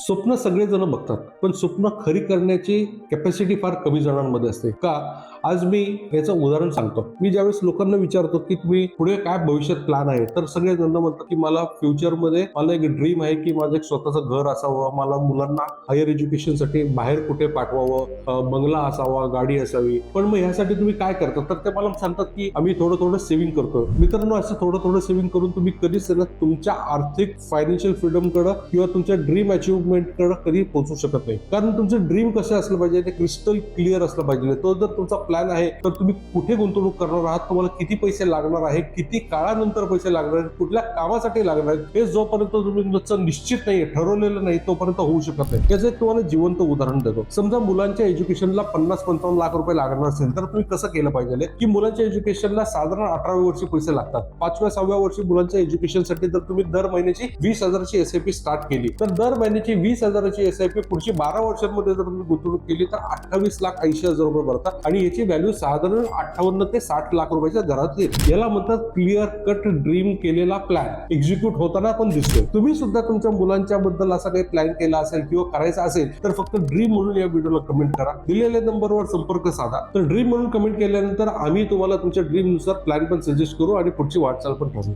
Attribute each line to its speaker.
Speaker 1: स्वप्न सगळेजण बघतात, पण स्वप्न खरी करण्याची कॅपॅसिटी फार कमी जणांमध्ये असते. का? आज मी याचं उदाहरण सांगतो. मी ज्यावेळेस लोकांना विचारतो की तुम्ही पुढे काय भविष्यात प्लॅन आहे, तर सगळेजण म्हणतात की मला फ्युचरमध्ये मला एक ड्रीम आहे की माझं एक स्वतःचं घर असावं, मला मुलांना हायर एज्युकेशनसाठी बाहेर कुठे पाठवावं, बंगला असावा, गाडी असावी. पण मग ह्यासाठी तुम्ही काय करता? तर ते मला सांगतात की आम्ही थोडं थोडं सेव्हिंग करतो. मित्रांनो, असं थोडं थोडं सेव्हिंग करून तुम्ही कधीच तुमच्या आर्थिक फायनान्शियल फ्रीडमकडे किंवा तुमच्या ड्रीम अचिव्हमेंटकडे कधी पोहोचू शकत नाही. कारण तुमचं ड्रीम कसं असलं पाहिजे, ते क्रिस्टल क्लिअर असलं पाहिजे. तो जर तुमचा प्लॅन आहे तर तुम्ही कुठे गुंतवणूक करणार आहात, तुम्हाला किती पैसे लागणार आहे, किती काळानंतर पैसे लागणार आहेत, कुठल्या कामासाठी लागणार आहेत, हे जोपर्यंत तुम्ही निश्चित नाही, ठरवलेलं नाही, तोपर्यंत होऊ शकत नाही. याचं एक तुम्हाला जिवंत उदाहरण देतो. समजा मुलांच्या एज्युकेशनला 50-55 लाख रुपये लागणार असेल, तर तुम्ही कसं केलं पाहिजे की मुलांच्या एज्युकेशनला साधारण 18व्या वर्षी पैसे लागतात. 5व्या-6व्या वर्षी मुलांच्या एज्युकेशनसाठी जर तुम्ही दर महिन्याची 20,000ची एसआयपी स्टार्ट केली, तर दर महिन्याची 20,000ची एसआयपी पुढची 12 वर्षांमध्ये जर तुम्ही गुंतवणूक केली तर 28,80,000 रुपये भरतात आणि याची व्हॅल्यू साधारण 58 ते 60 लाख रुपयाच्या घरात येईल. याला म्हणतात क्लिअर कट ड्रीम केलेला प्लॅन एक्झिक्यूट होताना पण दिसतोय. तुम्ही सुद्धा तुमच्या मुलांच्या बद्दल असा काही प्लॅन केला असेल किंवा करायचा असेल तर फक्त ड्रीम म्हणून या व्हिडिओला कमेंट करा, दिलेल्या नंबरवर संपर्क साधा. तर ड्रीम म्हणून कमेंट केल्यानंतर आम्ही तुम्हाला तुमच्या ड्रीम नुसार प्लॅन पण सजेस्ट करू आणि पुढची वाटचाल पण ठरवू.